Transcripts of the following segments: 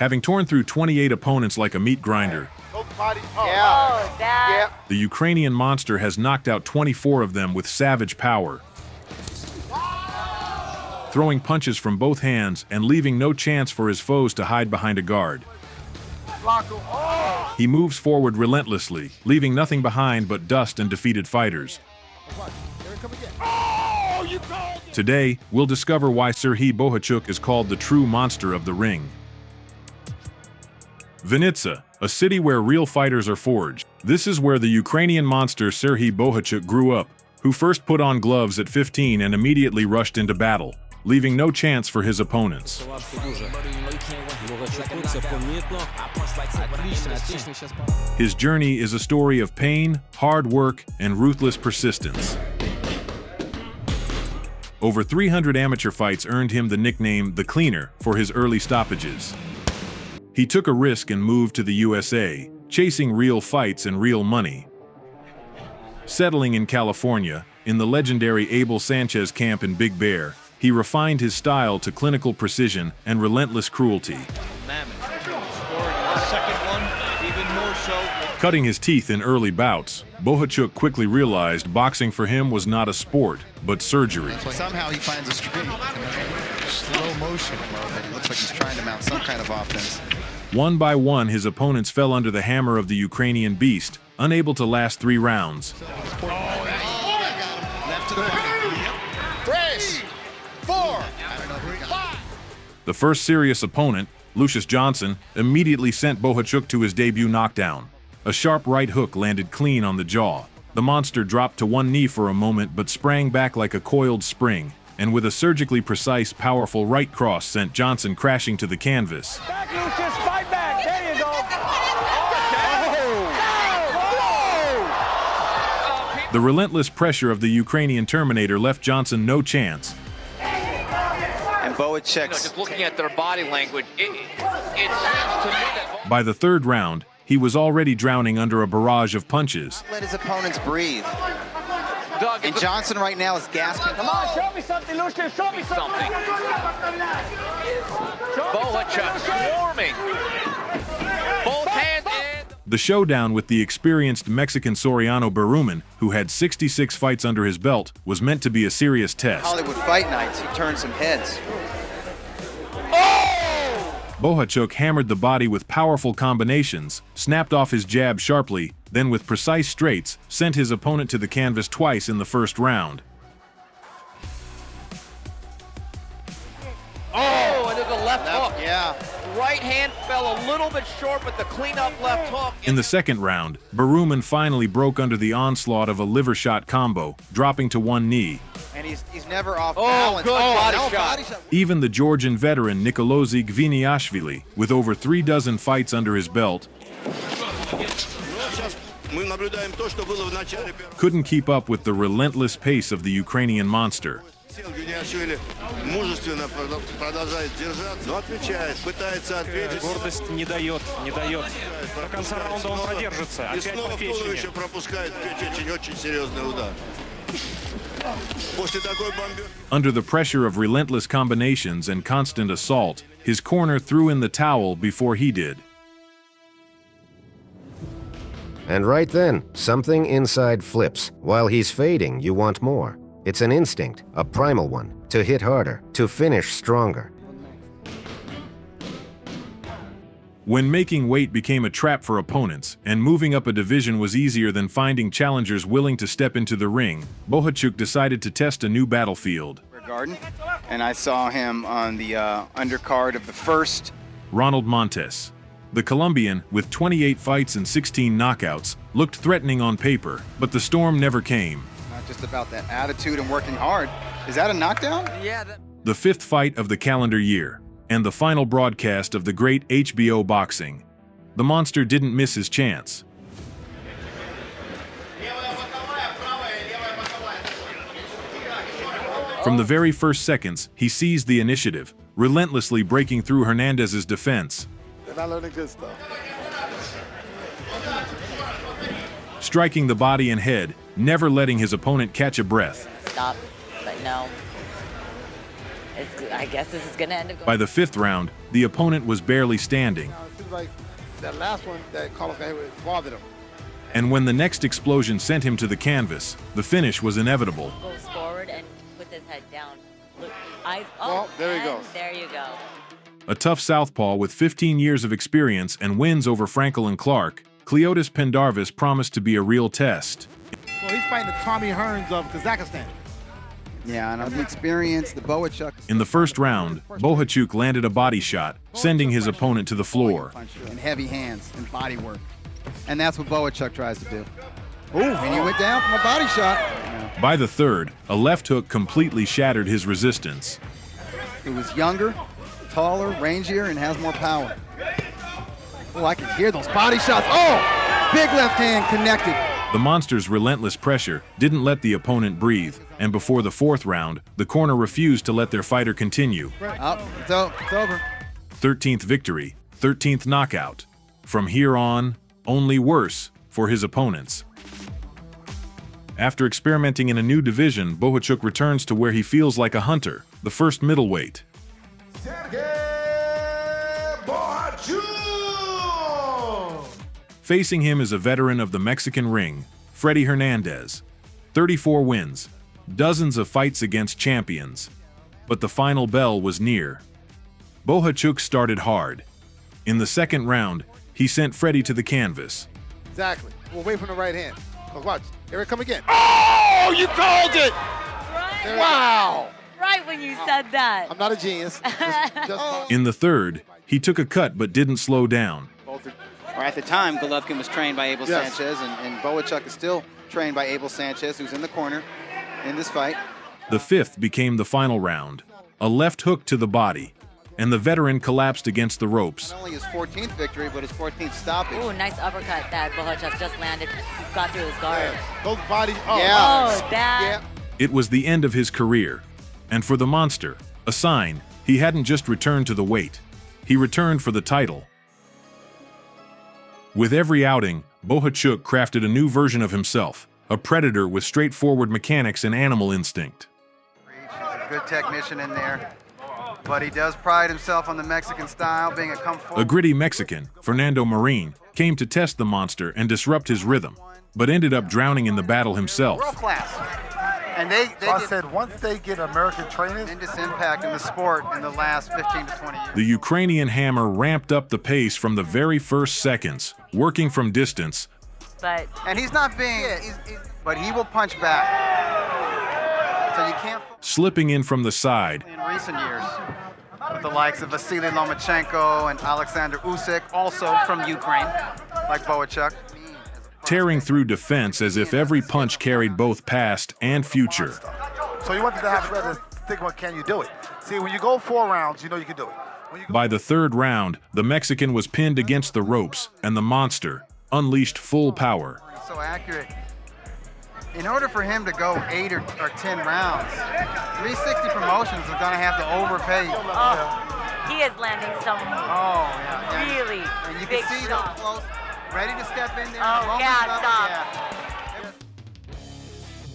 Having torn through 28 opponents like a meat grinder, the Ukrainian monster has knocked out 24 of them with savage power, throwing punches from both hands and leaving no chance for his foes to hide behind a guard. He moves forward relentlessly, leaving nothing behind but dust and defeated fighters. Today, we'll discover why Serhii Bohachuk is called the true monster of the ring. Vinnytsia, a city where real fighters are forged. This is where the Ukrainian monster Serhii Bohachuk grew up, who first put on gloves at 15 and immediately rushed into battle, leaving no chance for his opponents. His journey is a story of pain, hard work, and ruthless persistence. Over 300 amateur fights earned him the nickname The Cleaner for his early stoppages. He took a risk and moved to the USA, chasing real fights and real money. Settling in California, in the legendary Abel Sanchez camp in Big Bear, he refined his style to clinical precision and relentless cruelty. Cutting his teeth in early bouts, Bohachuk quickly realized boxing for him was not a sport, but surgery. Somehow he finds a straight, slow motion moment. It looks like he's trying to mount some kind of offense. One by one, his opponents fell under the hammer of the Ukrainian beast, unable to last 3 rounds. The first serious opponent, Lucius Johnson, immediately sent Bohachuk to his debut knockdown. A sharp right hook landed clean on the jaw. The monster dropped to one knee for a moment but sprang back like a coiled spring, and with a surgically precise, powerful right cross sent Johnson crashing to the canvas. Back, Lucius, fight back! There you go! The relentless pressure of the Ukrainian Terminator left Johnson no chance. And Bohachuk's just looking at their body language, it seems to me that... By the 3rd round, he was already drowning under a barrage of punches. let his opponents breathe. Doug, And Johnson right now is gasping. Come on, show me something, Lucius, show me something! Bohachuk swarming. Both hands in. The showdown with the experienced Mexican Soriano Berumen, who had 66 fights under his belt, was meant to be a serious test. Hollywood Fight Nights, he turned some heads. Bohachuk hammered the body with powerful combinations, snapped off his jab sharply, then with precise straights, sent his opponent to the canvas twice in the 1st round. Oh, and there's a left hook. Yeah. Right hand fell a little bit short, but the cleanup left hook. In the 2nd round, Berumen finally broke under the onslaught of a liver shot combo, dropping to one knee. And he's never off Oh, balance. good body no, shot. Even the Georgian veteran Nikolozy Gviniashvili, with over 36 fights under his belt, couldn't keep up with the relentless pace of the Ukrainian monster. Гордость не дает. До конца раунда он продержится. Опять по печени. Under the pressure of relentless combinations and constant assault, his corner threw in the towel before he did. And right then, something inside flips. While he's fading, you want more. It's an instinct, a primal one, to hit harder, to finish stronger. When making weight became a trap for opponents, and moving up a division was easier than finding challengers willing to step into the ring, Bohachuk decided to test a new battlefield. Garden, and I saw him on the undercard of the first. Ronald Montes. The Colombian, with 28 fights and 16 knockouts, looked threatening on paper, but the storm never came. Not just about that attitude and working hard. Is that a knockdown? Yeah. The 5th fight of the calendar year, and the final broadcast of the great HBO boxing. The monster didn't miss his chance. From the very first seconds, he seized the initiative, relentlessly breaking through Hernandez's defense. Striking the body and head, never letting his opponent catch a breath. Stop, but no. I guess this is gonna end up. By the fifth round, the opponent was barely standing. It seems like that last one that Carlos got hit with bothered him. And when the next explosion sent him to the canvas, the finish was inevitable. Goes forward and puts his head down. Look, eyes. Well, there he and goes. There you go. A tough southpaw with 15 years of experience and wins over Frankel and Clark, Cleotis Pendarvis promised to be a real test. So he's fighting the Tommy Hearns of Kazakhstan. Yeah, and of the experience, the Bohachuk. In the first round, Bohachuk landed a body shot, sending his opponent to the floor. And heavy hands and body work. And that's what Bohachuk tries to do. Ooh, and he went down from a body shot. Yeah. By the third, a left hook completely shattered his resistance. He was younger, taller, rangier, and has more power. Oh, I can hear those body shots. Oh, big left hand connected. The monster's relentless pressure didn't let the opponent breathe, and before the fourth round, the corner refused to let their fighter continue. Oh, it's over. 13th victory, 13th knockout. From here on, only worse for his opponents. After experimenting in a new division, Bohachuk returns to where he feels like a hunter, the first middleweight. Serhii Bohachuk! Facing him is a veteran of the Mexican ring, Freddy Hernandez. 34 wins, dozens of fights against champions. But the final bell was near. Bohachuk started hard. In the second round, he sent Freddy to the canvas. Exactly. We'll wait for the right hand. Look, watch. Here it come again. Oh, you called it! Right. Wow! Right when you said that. I'm not a genius. Just In the third, he took a cut but didn't slow down. Or at the time, Golovkin was trained by Abel Yes. Sanchez, and Bohachuk is still trained by Abel Sanchez, who's in the corner in this fight. The fifth became the final round. A left hook to the body, and the veteran collapsed against the ropes. Not only his 14th victory, but his 14th stoppage. Ooh, nice uppercut that Bohachuk just landed. Got through his guard. those bodies. Oh, Yeah. Oh, that. Yeah. It was the end of his career. And for the monster, a sign he hadn't just returned to the weight. He returned for the title. With every outing, Bohachuk crafted a new version of himself, a predator with straightforward mechanics and animal instinct. He's a good technician in there, but he does pride himself on the Mexican style, being a come A forward. gritty Mexican, Fernando Marin, came to test the monster and disrupt his rhythm, but ended up drowning in the battle himself. World class. And they I did said once they get American trainers, tremendous impact in the sport in the last 15 to 20 years. The Ukrainian hammer ramped up the pace from the very first seconds, working from distance, But And he's not being, but he will punch back. So you can't slipping in from the side, in recent years. With the likes of Vasily Lomachenko and Alexander Usyk, also from Ukraine, like Bohachuk. tearing through defense as if every punch carried both past and future. so you wanted to have to think about, can you do it? See, when you go 4 rounds, you know you can do it. When you go By the third round, the Mexican was pinned against the ropes, and the monster unleashed full power. He's so accurate. In order for him to go 8 or 10 rounds, 360 Promotions is going to have to overpay. he is landing some Yeah. really And you big can see those shots. close, ready to step in there. Oh, Moments yeah, of it, stop. yeah.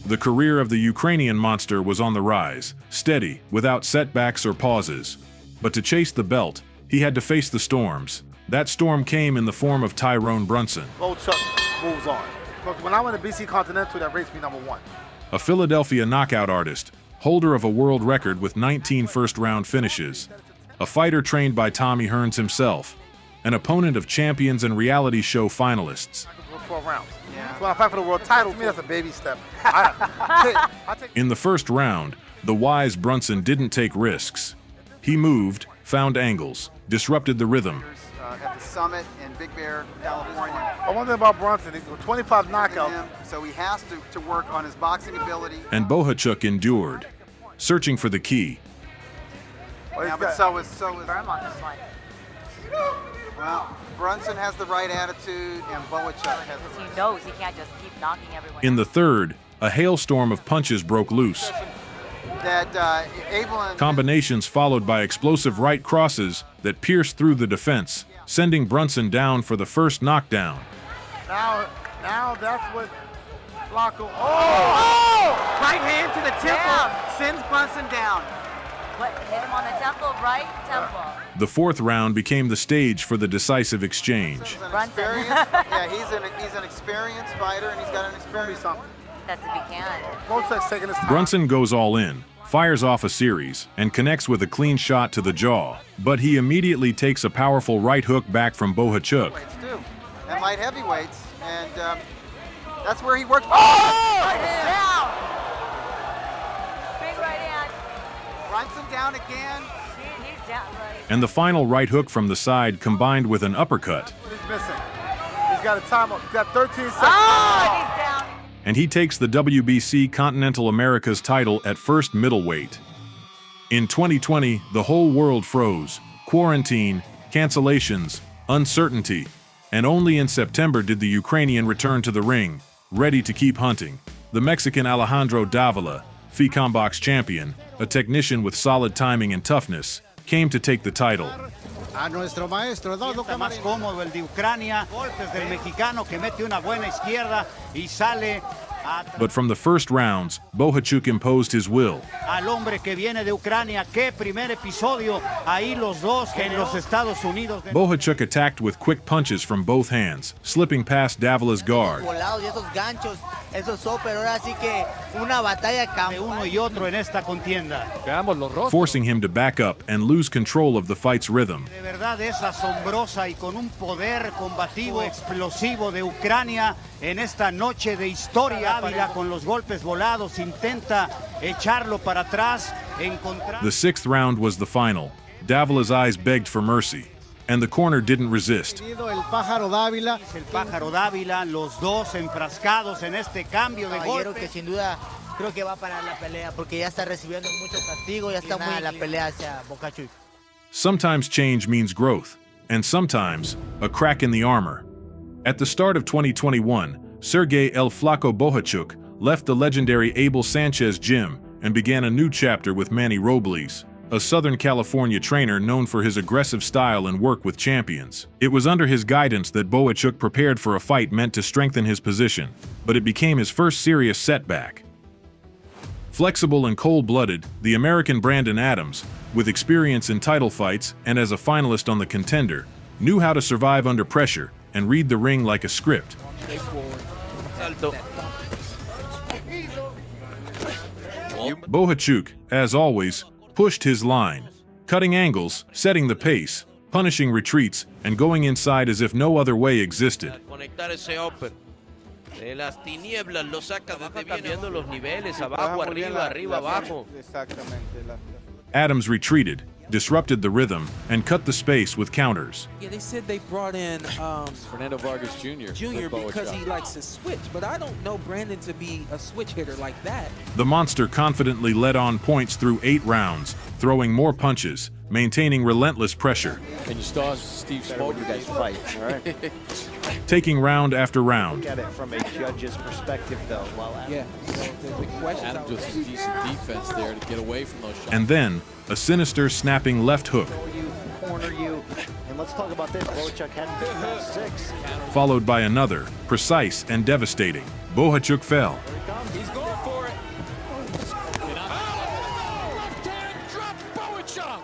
The career of the Ukrainian monster was on the rise, steady, without setbacks or pauses. But to chase the belt, he had to face the storms. That storm came in the form of Tyrone Brunson, Bohachuk moves on. Because when I went to BC Continental, that race me #1. a Philadelphia knockout artist, holder of a world record with 19 first-round finishes, a fighter trained by Tommy Hearns himself, an opponent of champions and reality show finalists. 12 rounds. Yeah. So when I fight for the world title, to me that's a baby step. I take In the first round, the wise Brunson didn't take risks. He moved, found angles, disrupted the rhythm, At the summit in Big Bear, California. one thing about Brunson, he's got 25 knockouts. So he has to work on his boxing ability. and Bohachuk endured, searching for the key. Yeah, but so is Firm on this one. well, Brunson has the right attitude, and Bohachuk has the He knows he can't just keep knocking everyone In out. the third, a hailstorm of punches broke loose, that Abel and combinations followed by explosive right crosses that pierced through the defense, sending Brunson down for the first knockdown. Now that's what Flacco. right hand to the temple sends Brunson down. What, hit him on the temple, right temple. The fourth round became the stage for the decisive exchange. He's an experienced fighter, and he's got an experience. That's if he can. Bohachuk's taking his time. Brunson goes all in, fires off a series, and connects with a clean shot to the jaw, but he immediately takes a powerful right hook back from Bohachuk. And light heavyweights, and that's where he works. Oh! Right hand. Big right hand. Brunson down again. He's down, right. And the final right hook from the side combined with an uppercut. He's missing. He's got a timeout. He's got 13 seconds. Oh, he's down. And he takes the WBC Continental Americas title at first middleweight. In 2020, the whole world froze. Quarantine, cancellations, uncertainty. And only in September did the Ukrainian return to the ring, ready to keep hunting. The Mexican Alejandro Davila, FICOMBOX champion, a technician with solid timing and toughness, came to take the title. A nuestro maestro Eduardo más cómodo el de Ucrania, golpes del mexicano que mete una buena izquierda y sale. But from the first rounds, Bohachuk imposed his will. Al hombre que viene de Ucrania, qué primer episodio, ahí los dos en los Estados Unidos. Bohachuk attacked with quick punches from both hands, slipping past Davila's guard. Uno y otro en esta contienda. Forcing him to back up and lose control of the fight's rhythm. De verdad es asombrosa y con un poder combativo explosivo de Ucrania en esta noche de historia. Ávila con los golpes volados intenta echarlo para atrás, encontrar. The sixth round was the final. Davila's eyes begged for mercy, and the corner didn't resist. El Pájaro Dávila, los dos enfrascados en este cambio de golpe. Que sin duda creo que va a parar la pelea porque ya está recibiendo mucho castigo, ya está muy la pelea hacia Bohachuk. Sometimes change means growth, and sometimes a crack in the armor. At the start of 2021, Serhii El Flaco Bohachuk left the legendary Abel Sanchez gym and began a new chapter with Manny Robles, a Southern California trainer known for his aggressive style and work with champions. It was under his guidance that Bohachuk prepared for a fight meant to strengthen his position, but it became his first serious setback. Flexible and cold-blooded, the American Brandon Adams, with experience in title fights and as a finalist on The Contender, knew how to survive under pressure and read the ring like a script. Bohachuk, as always, pushed his line, cutting angles, setting the pace, punishing retreats, and going inside as if no other way existed. Adams retreated, disrupted the rhythm, and cut the space with counters. Yeah, they said they brought in Fernando Vargas Jr. because he likes to switch, but I don't know Brandon to be a switch hitter like that. The monster confidently led on points through 8 rounds, throwing more punches, maintaining relentless pressure. And you saw Steve Smoke, you guys fight, all right? Taking round after round. Look at it from a judge's perspective, though. Yeah, so the question. Adam doing some decent defense there to get away from those shots. And then, a sinister snapping left hook. Corner you, and let's talk about this. Bohachuk had 6. Followed by another, precise and devastating. Bohachuk fell. He's going for it. Left hand drop Bohachuk.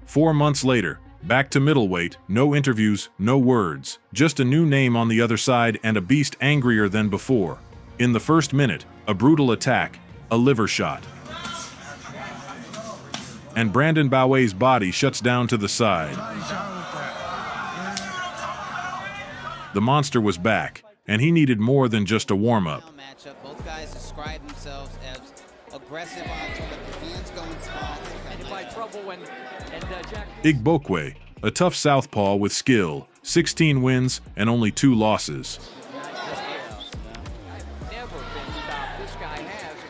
4 months later, back to middleweight, no interviews, no words, just a new name on the other side and a beast angrier than before. In the first minute, a brutal attack, a liver shot. And Brandon Baue's body shuts down to the side. The monster was back, and he needed more than just a warm-up. Both guys describe themselves as aggressive on so that the hands go in spots. Igbokwe, a tough southpaw with skill, 16 wins and only 2 losses.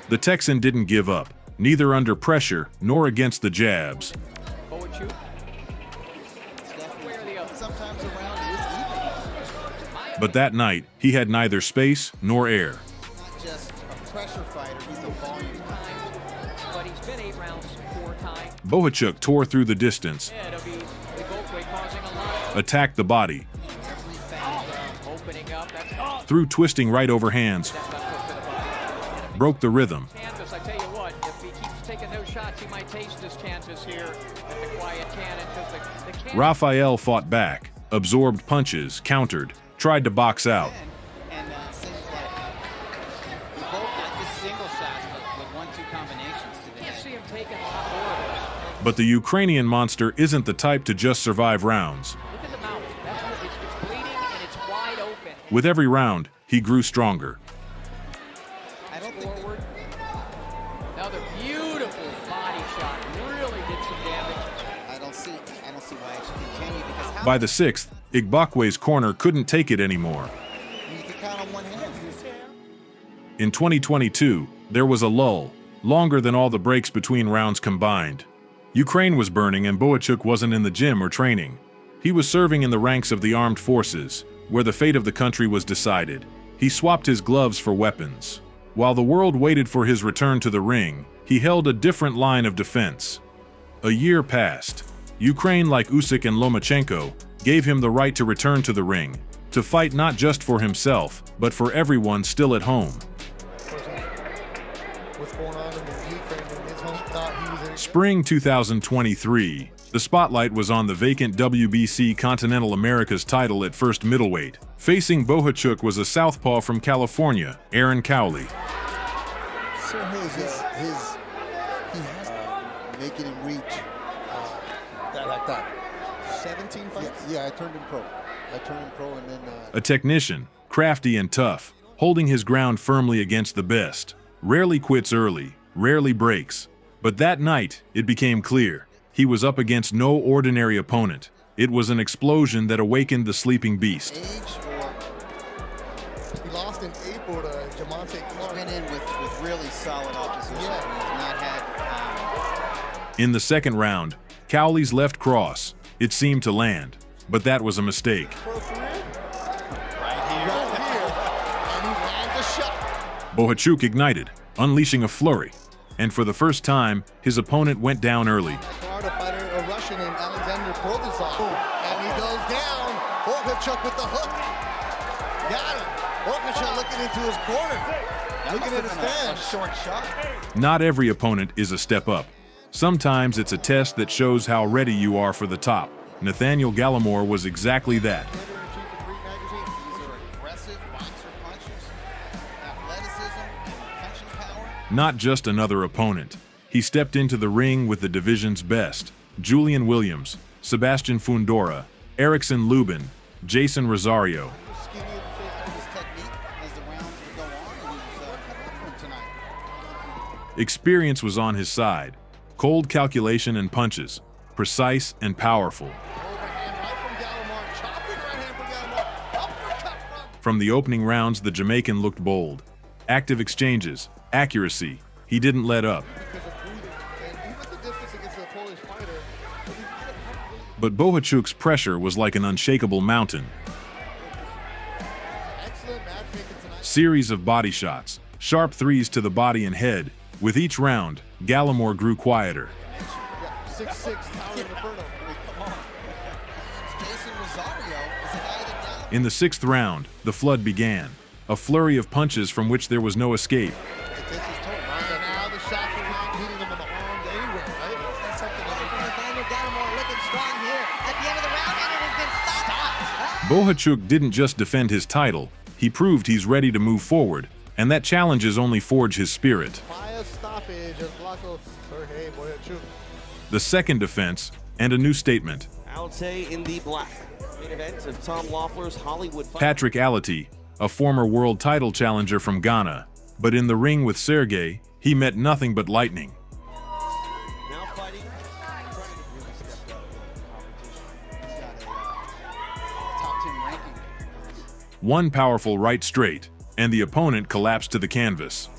The Texan didn't give up, neither under pressure nor against the jabs. But that night, he had neither space nor air. Not just a pressure fighter, he's a volume fighter. But he's been 8 rounds 4 times. Bohachuk tore through the distance, attacked the body, threw twisting right overhands, broke the rhythm. Kansas, I tell you what, if he keeps taking those shots, he might taste his chances here at the Quiet Cannon. The Cannon. Rafael fought back, absorbed punches, countered, tried to box out. And seems like we both got just single shots, but with 1-2 combinations today. You see him taking a lot more of those. But the Ukrainian monster isn't the type to just survive rounds. Look at the mouth. It's bleeding and it's wide open. With every round, he grew stronger. I don't think Forward. Another beautiful body shot. Really did some damage. I don't see why it should continue because how By the sixth, Igbokwe's corner couldn't take it anymore. you can count on one hand. In 2022, there was a lull, longer than all the breaks between rounds combined. Ukraine was burning and Bohachuk wasn't in the gym or training. He was serving in the ranks of the armed forces, where the fate of the country was decided. He swapped his gloves for weapons. While the world waited for his return to the ring, he held a different line of defense. A year passed. Ukraine, like Usyk and Lomachenko, gave him the right to return to the ring, to fight not just for himself, but for everyone still at home. What's going on in Ukraine in his home? Thought he was in Spring 2023, the spotlight was on the vacant WBC Continental Americas title at first middleweight. Facing Bohachuk was a southpaw from California, Aaron Cowley. Serhii, he has making him reach that like that. 17 fights? Yeah, I turned him pro. And then A technician, crafty and tough, holding his ground firmly against the best. Rarely quits early, rarely breaks. But that night, it became clear. He was up against no ordinary opponent. It was an explosion that awakened the sleeping beast. he lost in April to Jamonte Clark. He's been in with really solid opposition. Yeah. He's not had In the second round, Cowley's left cross, it seemed to land. But that was a mistake. Pro career? Right here. And he lands a shot. Bohachuk ignited, unleashing a flurry. And for the first time, his opponent went down early. Florida fighter, a Russian named Alexander Protozov. And he goes down. Bohachuk with the hook. Got him. Bohachuk looking into his corner. Looking at his fans. A short shot. Not every opponent is a step up. Sometimes it's a test that shows how ready you are for the top. Nathaniel Gallimore was exactly that. these are aggressive boxer punches, athleticism, and punching power. Not just another opponent. He stepped into the ring with the division's best. Julian Williams, Sebastian Fundora, Erickson Lubin, Jason Rosario. His technique as the rounds would go on, and he was cut for him tonight. Experience was on his side. Cold calculation and punches. Precise and powerful. From the opening rounds, the Jamaican looked bold. Active exchanges, accuracy. He didn't let up. But Bohachuk's pressure was like an unshakable mountain. Series of body shots, sharp threes to the body and head. With each round, Gallimore grew quieter. 6'6", towering inferno. Jason Rosario is a guy that In the sixth round, the flood began. A flurry of punches from which there was no escape. Now the shots are hitting him in the arms anywhere, right? That's something Nathaniel Gallimore looking strong here at the end of the round, and it has been stopped. Bohachuk didn't just defend his title, he proved he's ready to move forward, and that challenges only forge his spirit. By stoppage of Serhii Bohachuk. The second defense, and a new statement. Alate in the black. Main event of Tom Loeffler's Hollywood fight. Patrick Alate, a former world title challenger from Ghana, but in the ring with Sergey, he met nothing but lightning. Now fighting. top 10 ranking. One powerful right straight, and the opponent collapsed to the canvas.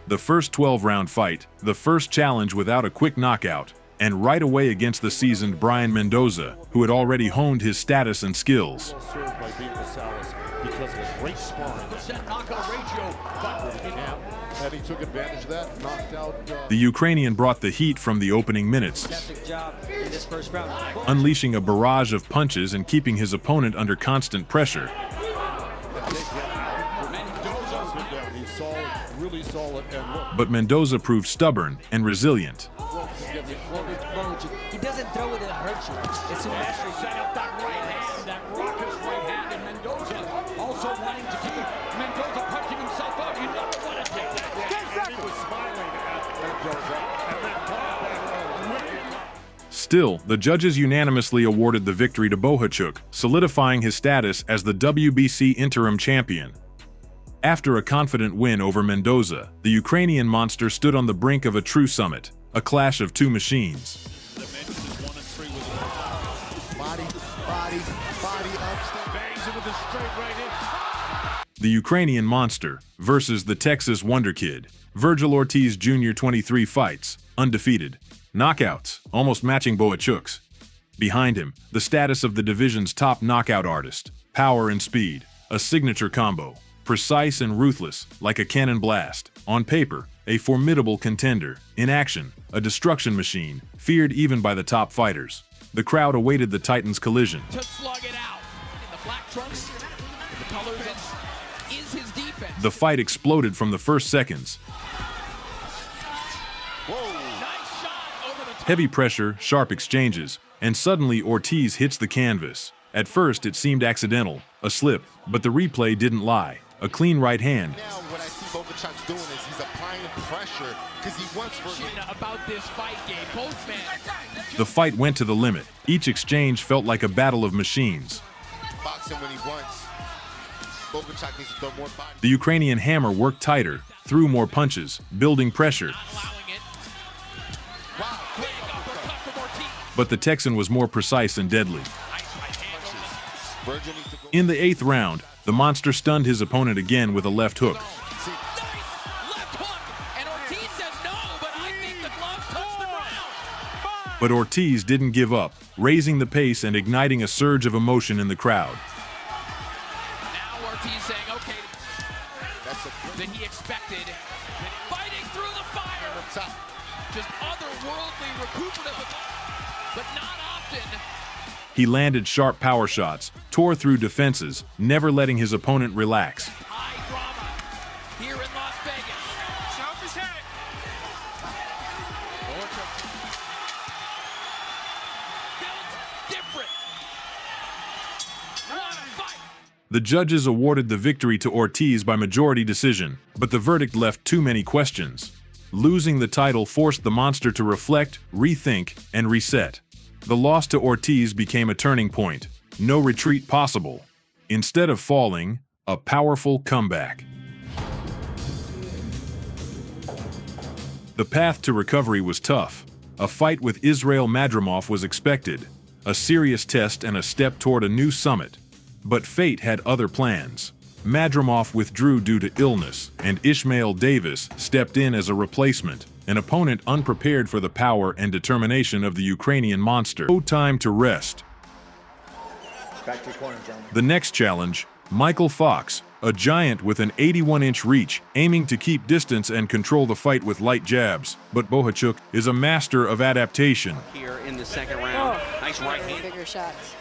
The first 12-round fight, the first challenge without a quick knockout, and right away against the seasoned Brian Mendoza, who had already honed his status and skills. Served by Beatrice Salas because of a great sparring. Percent knockout ratio, but now and he took advantage of that, knocked out... The Ukrainian brought the heat from the opening minutes, Job in this first round. unleashing a barrage of punches and keeping his opponent under constant pressure. Really solid and look. But Mendoza proved stubborn and resilient. He doesn't throw it to hurt you. It's a mastery. Set up that right hand, that raucous right hand, and Mendoza also wanting to keep Mendoza punching himself out. You never want to take that. He was smiling at Mendoza and then caught that wicked. Still, the judges unanimously awarded the victory to Bohachuk, solidifying his status as the WBC interim champion. After a confident win over Mendoza, the Ukrainian monster stood on the brink of a true summit, a clash of two machines. The Ukrainian monster versus the Texas Wonder Kid. Virgil Ortiz Jr. 23 fights, undefeated. Knockouts, almost matching Bohachuk's. Behind him, the status of the division's top knockout artist. Power and speed, a signature combo. Precise and ruthless, like a cannon blast. On paper, a formidable contender. In action, a destruction machine, feared even by the top fighters. The crowd awaited the Titans' collision. To slug it out. In the black trunks, the colors is his defense. The fight exploded from the first seconds. Nice shot over the top. Heavy pressure, sharp exchanges, and suddenly Ortiz hits the canvas. At first, it seemed accidental, a slip, but the replay didn't lie. A clean right hand. Now what I see Bohachuk doing is he's applying pressure because he wants for about this fight game. Both men. The fight went to the limit. Each exchange felt like a battle of machines. boxing when he wants. Bohachuk needs to throw more body. The Ukrainian hammer worked tighter, threw more punches, building pressure. But the Texan was more precise and deadly. In the 8th round, the monster stunned his opponent again with a left hook. But Ortiz didn't give up, raising the pace and igniting a surge of emotion in the crowd. Now Ortiz saying, okay, than he expected, fighting through the fire. Just otherworldly recuperative, but not often. He landed sharp power shots, tore through defenses, never letting his opponent relax. High drama here in Las Vegas. South is head. Built different. What a fight. The judges awarded the victory to Ortiz by majority decision, but the verdict left too many questions. Losing the title forced the monster to reflect, rethink, and reset. The loss to Ortiz became a turning point. No retreat possible. Instead of falling, a powerful comeback. The path to recovery was tough. A fight with Israil Madrimov was expected, a serious test and a step toward a new summit. But fate had other plans. Madrimov withdrew due to illness, and Ishmael Davis stepped in as a replacement, an opponent unprepared for the power and determination of the Ukrainian monster. No time to rest. Back to your corner, gentlemen. The next challenge, Michael Fox, a giant with an 81-inch reach, aiming to keep distance and control the fight with light jabs. But Bohachuk is a master of adaptation. Here in the second round, nice right hand. Bigger shots.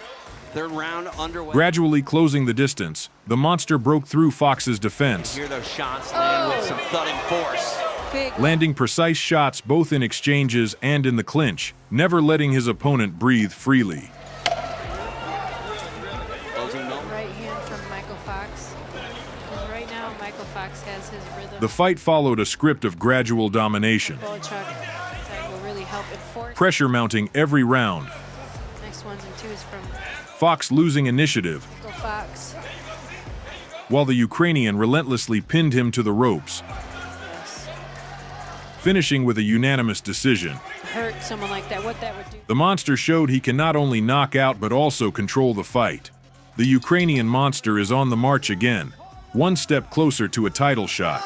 Third round underway. Gradually closing the distance, the monster broke through Fox's defense. Hear those shots land with some thudding force. Landing precise shots both in exchanges and in the clinch, never letting his opponent breathe freely. Right hand from Michael Fox. And right now, Michael Fox has his rhythm. The fight followed a script of gradual domination. Bohachuk will really help enforce. Pressure mounting every round. Next ones and twos from Fox losing initiative, Michael Fox. while the Ukrainian relentlessly pinned him to the ropes. Finishing with a unanimous decision. Hurt someone like that, what that would do. The monster showed he can not only knock out but also control the fight. The Ukrainian monster is on the march again, one step closer to a title shot.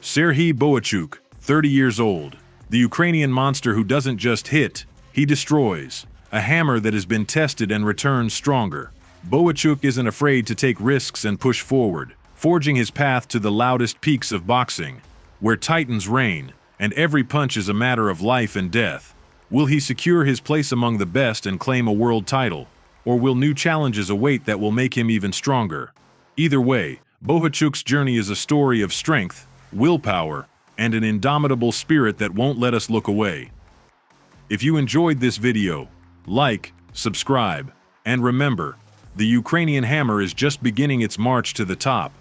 Serhii Bohachuk, 30 years old, the Ukrainian monster who doesn't just hit, he destroys. A hammer that has been tested and returns stronger. Bohachuk isn't afraid to take risks and push forward. forging his path to the loudest peaks of boxing, where titans reign, and every punch is a matter of life and death. Will he secure his place among the best and claim a world title, or will new challenges await that will make him even stronger? Either way, Bohachuk's journey is a story of strength, willpower, and an indomitable spirit that won't let us look away. If you enjoyed this video, like, subscribe, and remember, the Ukrainian hammer is just beginning its march to the top.